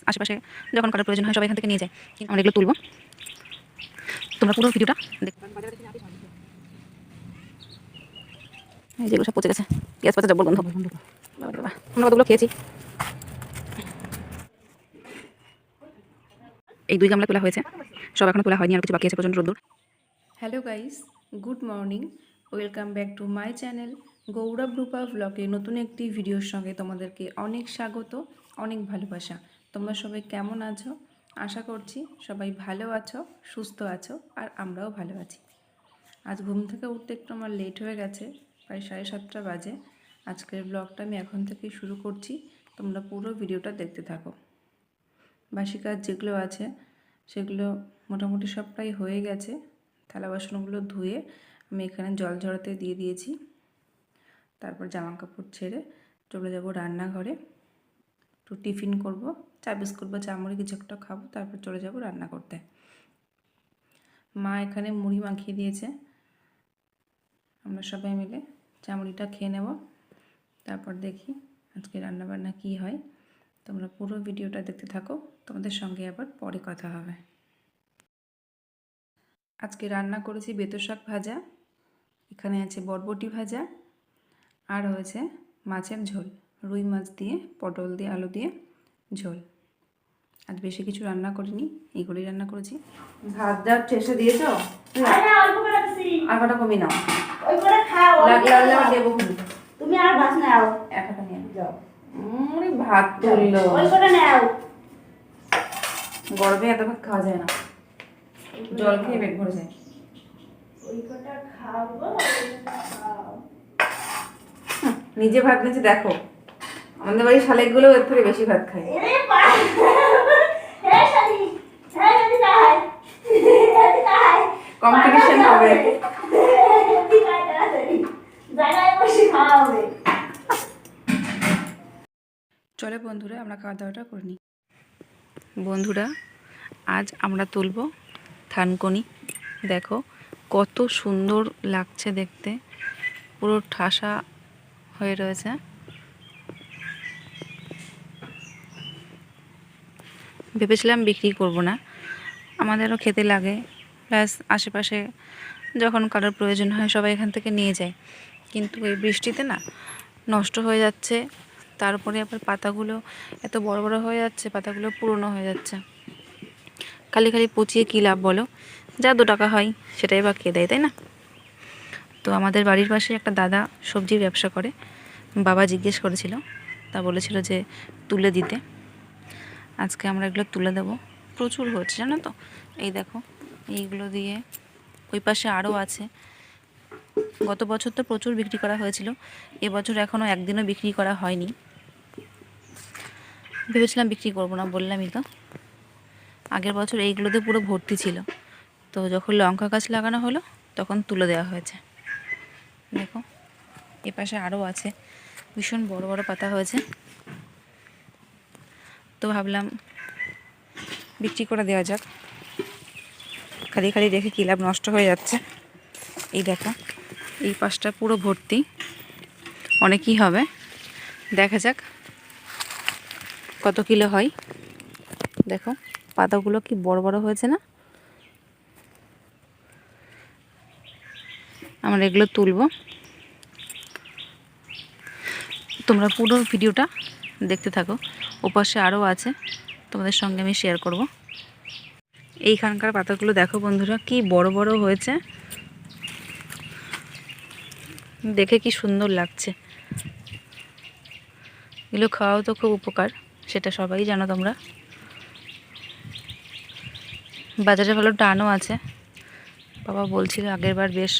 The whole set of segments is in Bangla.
আশেপাশে যখন কারোর প্রয়োজন হয় সবাই এখান থেকে নিয়ে যায়। আমরা এগুলো তুলবো, তোমরা পুরো ভিডিওটা দেখো। এই যেগুলো সব পচে গেছে, পেঁয়াজ পাতা জব্বর গন্ধ। বাবা আমরা কতগুলো খেয়েছি। এই 2 গামলা তোলা হয়েছে, সব এখনো তোলা হয়নি, আর কিছু বাকি আছে প্রচন্ড রোদ্দুর। Hello guys, good morning, welcome back to my channel Gaurav Rupa ব্লগে। নতুন একটি ভিডিওর সঙ্গে তোমাদেরকে অনেক স্বাগত, অনেক ভালোবাসা। তোমরা সবাই কেমন আছো? আশা করছি সবাই ভালো আছো, সুস্থ আছো, আর আমরাও ভালো আছি। আজ ঘুম থেকে উঠতে একটু আমার লেট হয়ে গেছে, প্রায় 7:30 বাজে। আজকের ব্লগটা আমি এখন থেকেই শুরু করছি, তোমরা পুরো ভিডিওটা দেখতে থাকো। বাসি কাজ যেগুলো আছে সেগুলো মোটামুটি সব প্রায় হয়ে গেছে। থালা বাসনগুলো ধুয়ে আমি এখানে জল ঝরাতে দিয়ে দিয়েছি। তারপর জামা কাপড় ছেড়ে চলে যাব রান্নাঘরে, একটু টিফিন করব, চা বিস্কুট বা চা মুড়ি কিছু একটা খাবো, তারপর চলে যাব রান্না করতে। মা এখানে মুড়ি মাখিয়ে দিয়েছে, আমরা সবাই মিলে চা মুড়িটা খেয়ে নেব। তারপর দেখি আজকে রান্নাবান্না কী হয়। তোমরা পুরো ভিডিওটা দেখতে থাকো, তোমাদের সঙ্গে আবার পরে কথা হবে। আজকে রান্না করেছি বেতো শাক ভাজা, এখানে আছে বরবটি ভাজা, আর হয়েছে মাছের ঝোল, রুই মাছ দিয়ে পটল দিয়ে আলু দিয়ে ঝোল। আজ বেশি কিছু রান্না করিনি, এইগুলোই রান্না করেছি। ভাত যা ঠেসে দিয়েছ, আর কটা কমি নাও, লাগলে আবার দেবো। তুমি আর ভাত নাও, এক হাতে নিয়ে যাও। ভাত তুললো, গরমে এত ভাত খাওয়া যায় না, জল খেয়ে পেট ভরে যায়। নিজে ভাত নিচে দেখো, আমাদের বাড়ির শালিকগুলো এর থেকে বেশি ভাত খায়। কম্পিটিশন হবে। চলে বন্ধুরা, আমরা খাওয়া দাওয়াটা করে নিই। বন্ধুরা, আজ আমরা তুলব থানকুনি। দেখো কত সুন্দর লাগছে দেখতে, পুরো ঠাসা হয়ে রয়েছে। ভেবেছিলাম বিক্রি করব না, আমাদেরও খেতে লাগে, প্লাস আশেপাশে যখন কারোর প্রয়োজন হয় সবাই এখান থেকে নিয়ে যায়। কিন্তু এই বৃষ্টিতে না নষ্ট হয়ে যাচ্ছে, তারপরে আবার পাতাগুলো এত বড় বড় হয়ে যাচ্ছে, পাতাগুলো পুরনো হয়ে যাচ্ছে। খালি খালি পচিয়ে কী লাভ বলো, যা 2 টাকা হয় সেটাই বা খেয়ে দেয়, তাই না? তো আমাদের বাড়ির পাশে একটা দাদা সবজির ব্যবসা করে, বাবা জিজ্ঞেস করেছিল, তা বলেছিল যে তুলে দিতে। আজকে আমরা এগুলো তুলে দেবো, প্রচুর হচ্ছে জানো তো। এই দেখো, এইগুলো দিয়ে ওই পাশে আরও আছে। গত বছর তো প্রচুর বিক্রি করা হয়েছিল, এবছর এখনও একদিনও বিক্রি করা হয়নি। ভেবেছিলাম বিক্রি করবো না, বললামই তো। আগের বছর এইগুলোতে পুরো ভর্তি ছিল, তো যখন লঙ্কা গাছ লাগানো হলো তখন তুলে দেওয়া হয়েছে। দেখো এপাশে আরও আছে, ভীষণ বড় বড় পাতা হয়েছে, তো ভাবলাম বিক্রি করে দেওয়া যাক। খালি খালি রেখে কী লাভ, নষ্ট হয়ে যাচ্ছে। এই দেখো এই পাশটা পুরো ভর্তি, অনেকই হবে, দেখা যাক কত কিলো হয়। দেখো পাতাগুলো কি বড় বড় হয়েছে না। আমরা এগুলো তুলব, তোমরা পুরো ভিডিওটা দেখতে থাকো। ওপাশে আরও আছে, তোমাদের সঙ্গে আমি শেয়ার করব। এইখানকার পাতাগুলো দেখো বন্ধুরা, কি বড় বড় হয়েছে, দেখে কি সুন্দর লাগছে। এগুলো খাওয়াও তো খুব উপকার, সেটা সবাই জানো তোমরা। বাজারে ভালো টানও আছে, বাবা বলছিল আগের বার বেশ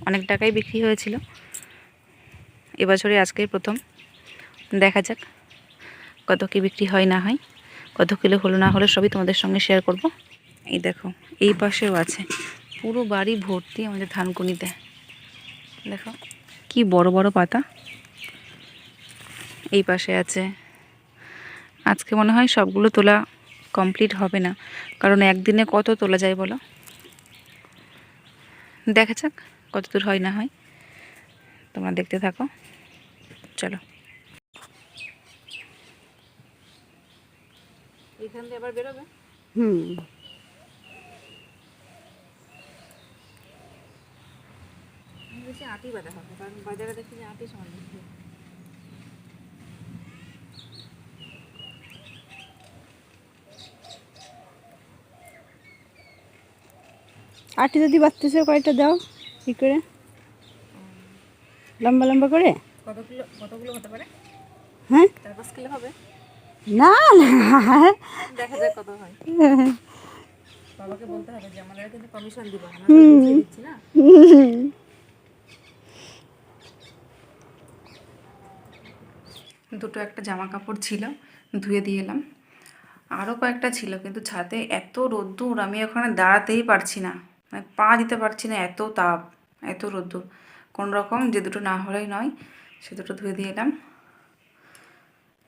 অনেক টাকায় বিক্রি হয়েছিল, এবছরে আজকেই প্রথম। দেখা যাক কত কি বিক্রি হয় না হয়, কত কিলো হলো না হলো সবই তোমাদের সঙ্গে শেয়ার করব। এই দেখো এই পাশেও আছে, পুরো বাড়ি ভর্তি আমাদের থানকুনিতে। দেখো কি বড় বড় পাতা, এই পাশে আছে। আজকে মনে হয় সবগুলো তোলা কমপ্লিট হবে না, কারণ একদিনে কত তোলা যায় বলো। দেখা যাক কত দূর হয় না হয়, তোমরা দেখতে থাকো, চলো। এখান দিয়ে আবার বেরোবে। হুম। আমি বেশি আটি বাঁধা হবে, কারণ বাজারে দেখি যে আটি সমান দিচ্ছে। আটি যদি বাঁচতেছে কয়টা দাও কি করে, লম্বা লম্বা করে। কতগুলো হতে পারে? হ্যাঁ 4-5 কিলো হবে। না না দেখা যাক কত হয়। বাবাকে বলতে হবে যে আমাদের কিন্তু কমিশন দিব, আমরা তো গুছিয়ে দিচ্ছি না। দুটো একটা জামা কাপড় ছিল, ধুয়ে দিয়ে এলাম। আরও কয়েকটা ছিল, কিন্তু ছাদে এত রোদ্দুর, আমি ওখানে দাঁড়াতেই পারছি না, মানে পা দিতে পারছি না, এত তাপ, এত রোদ্দুর। কোনো রকম যে দুটো না হলেই নয়, সে দুটো ধুয়ে দিয়ে এলাম।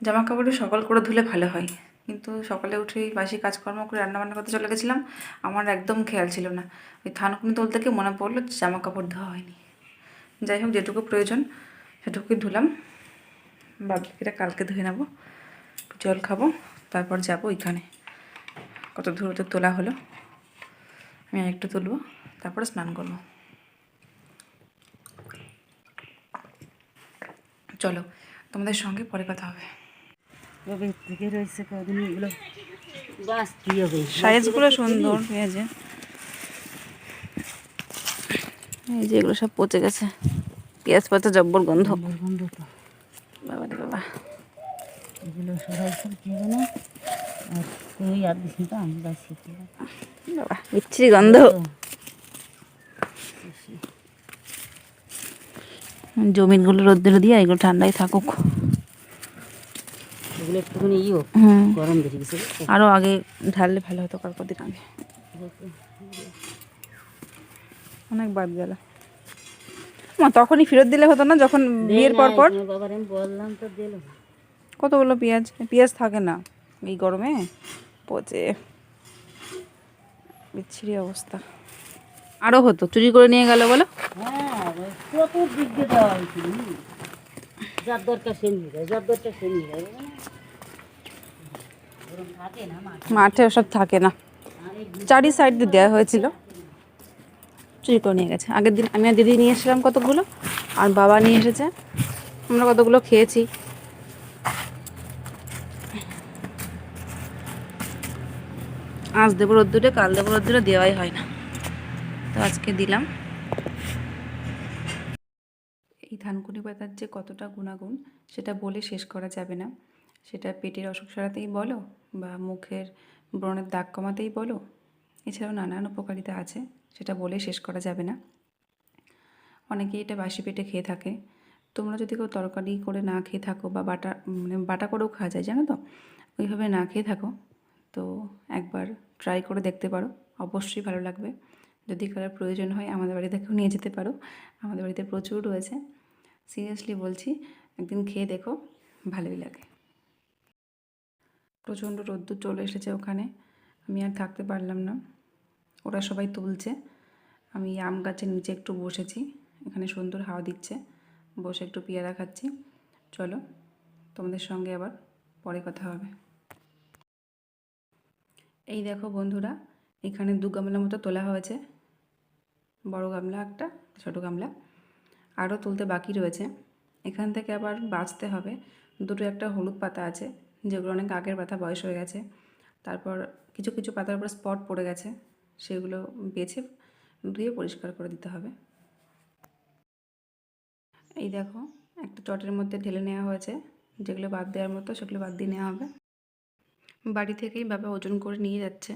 জামা কাপড়ে সকাল করে ধুলে ভালো হয়, কিন্তু সকালে উঠেই বাসি কাজকর্ম করে রান্নাবান্না করতে চলে গেছিলাম, আমার একদম খেয়াল ছিল না। ওই থানকুনি তুলতে গিয়ে মনে পড়লো জামা কাপড় ধোয়া হয়নি। যাই হোক, যেটুকু প্রয়োজন সেটুকুই ধুলাম, বাকিটা কালকে ধুয়ে নেবো। জল খাবো, তারপর যাবো ওইখানে। কত দূর তোলা হলো, আমি একটু তুলবো, তারপরে স্নান করবো। চলো, তোমাদের সঙ্গে পরে কথা হবে। থেকে রয়েছে কদিন এগুলো বাস কি হবে, সাইজগুলো সুন্দর পেঁয়াজে, এই যে এগুলো সব পচে গেছে, পেঁয়াজ পচা জব্বর গন্ধ। গন্ধ তো বাবা রে বাবা, এগুলো সবাই কি জানো, আর তুই আর দিস তো আমি বাসি বাবা বিচ্ছিরি গন্ধ। জমিনগুলো রোদ্দুরে দিয়ে এগুলো ঠান্ডায় থাকুক। এগুলো একটুখানি হোক, গরম বেশি গেছে। আরও আগে ঢাললে ভালো হতো, কদিন আগে অনেক বাদ গেল। তখনই ফেরত দিলে হতো না, যখন বিয়ের পর পর। বাবার আমি বললাম তো দিল। কতগুলো পেঁয়াজ, পেঁয়াজ থাকে না এই গরমে, পচে বিচ্ছিরি অবস্থা। আরও হতো, চুরি করে নিয়ে গেল বলো। হ্যাঁ কত দিক দিয়ে দেওয়া হয়েছিল, যার দরকার সে নিয়ে যায়, যার দরকার সে নিয়ে যায়। থাকে না মাঠে ওসব থাকে না, চারি সাইড দিয়ে দেওয়া হয়েছিল, চুরি করে নিয়ে গেছে। আগের দিন আমি আর দিদি নিয়ে এসেছিলাম কতগুলো, আর বাবা নিয়ে এসেছে, আমরা কতগুলো খেয়েছি। আজ দেবো রোদ্দুরে, কাল দেবো রোদ্দুরে, দেওয়াই হয় না, তো আজকে দিলাম। এই থানকুনি পাতার যে কতটা গুণাগুণ সেটা বলে শেষ করা যাবে না। সেটা পেটের অসুখ সারাতেই বলো, বা মুখের ব্রণের দাগ কমাতেই বলো, এছাড়াও নানান উপকারিতা আছে, সেটা বলে শেষ করা যাবে না। অনেকেই এটা বাসি পেটে খেয়ে থাকে। তোমরা যদি কেউ তরকারি করে না খেয়ে থাকো, বা বাটা মানে বাটা করেও খাওয়া যায় জানো তো, ওইভাবে না খেয়ে থাকো, তো একবার ট্রাই করে দেখতে পারো, অবশ্যই ভালো লাগবে। যদি কারোর প্রয়োজন হয় আমাদের বাড়ি থেকেও নিয়ে যেতে পারো, আমাদের বাড়িতে প্রচুর রয়েছে। সিরিয়াসলি বলছি, একদিন খেয়ে দেখো, ভালোই লাগে। প্রচণ্ড রোদ্দুর চলে এসেছে ওখানে, আমি আর থাকতে পারলাম না, ওরা সবাই তুলছে। আমি আম গাছের নিচে একটু বসেছি, এখানে সুন্দর হাওয়া দিচ্ছে, বসে একটু পেয়ারা খাচ্ছি। চলো, তোমাদের সঙ্গে আবার পরে কথা হবে। এই দেখো বন্ধুরা, এখানে 2 গামলা মতো তোলা হয়েছে, বড় গামলা একটা, ছোটো গামলা, আরও তুলতে বাকি রয়েছে। এখান থেকে আবার বাছতে হবে। দুটো একটা হলুদ পাতা আছে, যেগুলো অনেক আগের পাতা, বয়স হয়ে গেছে। তারপর কিছু কিছু পাতার উপর স্পট পড়ে গেছে, সেগুলো বেছে ধুয়ে পরিষ্কার করে দিতে হবে। এই দেখো, একটা চটের মধ্যে ঢেলে নেওয়া হয়েছে, যেগুলো বাদ দেওয়ার মতো সেগুলো বাদ দিয়ে নেওয়া হবে। বাড়ি থেকেই বাবা ওজন করে নিয়ে যাচ্ছে।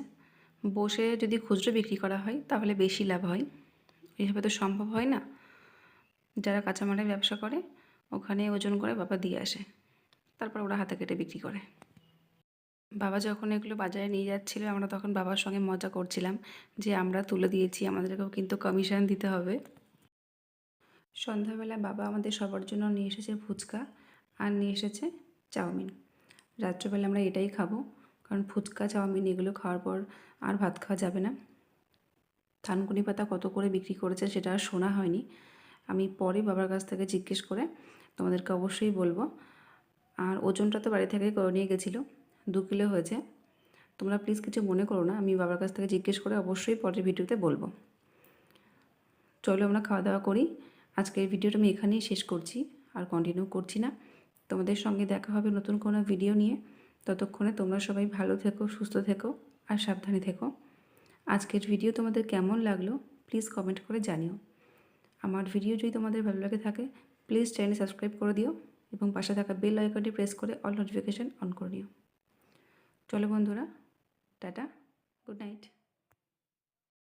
বসে যদি খুচরো বিক্রি করা হয় তাহলে বেশি লাভ হয়, এইভাবে তো সম্ভব হয় না। যারা কাঁচামালের ব্যবসা করে ওখানে ওজন করে বাবা দিয়ে আসে, তারপর ওরা হাতে কেটে বিক্রি করে। বাবা যখন এগুলো বাজারে নিয়ে যাচ্ছিল, আমরা তখন বাবার সঙ্গে মজা করছিলাম যে আমরা তুলে দিয়েছি, আমাদেরকেও কিন্তু কমিশন দিতে হবে। সন্ধ্যাবেলা বাবা আমাদের সবার জন্য নিয়ে এসেছে ফুচকা, আর নিয়ে এসেছে চাউমিন। রাত্রেবেলা আমরা এটাই খাবো, কারণ ফুচকা চাউমিন এগুলো খাওয়ার পর আর ভাত খাওয়া যাবে না। থানকুনি পাতা কত করে বিক্রি করেছে সেটা আর শোনা হয়নি, আমি পরে বাবার কাছ থেকে জিজ্ঞেস করে তোমাদেরকে অবশ্যই বলবো। আর ওজনটা তো বাড়ি থেকেই করে নিয়ে গেছিলো, 2 কিলো হয়েছে। তোমরা প্লিজ কিছু মনে করো না, আমি বাবার কাছ থেকে জিজ্ঞেস করে অবশ্যই পরের ভিডিওতে বলবো। চলো আমরা খাওয়া দাওয়া করি। আজকের ভিডিওটা আমি এখানেই শেষ করছি, আর কন্টিনিউ করছি না। তোমাদের সঙ্গে দেখা হবে নতুন কোনো ভিডিও নিয়ে। ততক্ষণে তোমরা সবাই ভালো থেকো, সুস্থ থেকো আর সাবধানে থেকো। আজকের ভিডিও তোমাদের কেমন লাগলো প্লিজ কমেন্ট করে জানিও। আমার ভিডিও যদি তোমাদের ভালো লাগে থাকে প্লিজ চ্যানেল সাবস্ক্রাইব করে দিও এবং পাশে থাকা বেল আইকনটি প্রেস করে অল নোটিফিকেশান অন করে নিও। চলো বন্ধুরা, টাটা, গুড নাইট।